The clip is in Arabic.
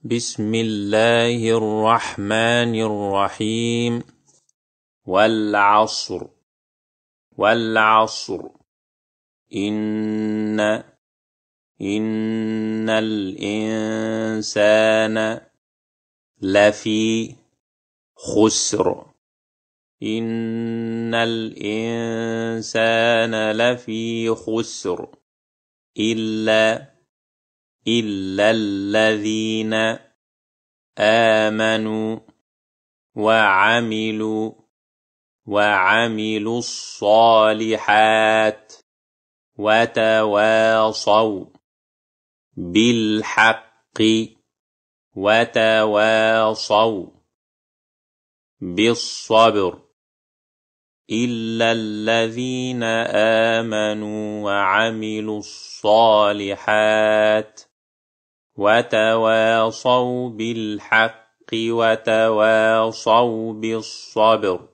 بسم الله الرحمن الرحيم. والعصر والعصر إن الإنسان لفي خسر إن الإنسان لفي خسر إلا الذين آمنوا وعملوا الصالحات وتواصوا بالحق وتواصوا بالصبر إلا الذين آمنوا وعملوا الصالحات وتواصوا بالحق وتواصوا بالصبر.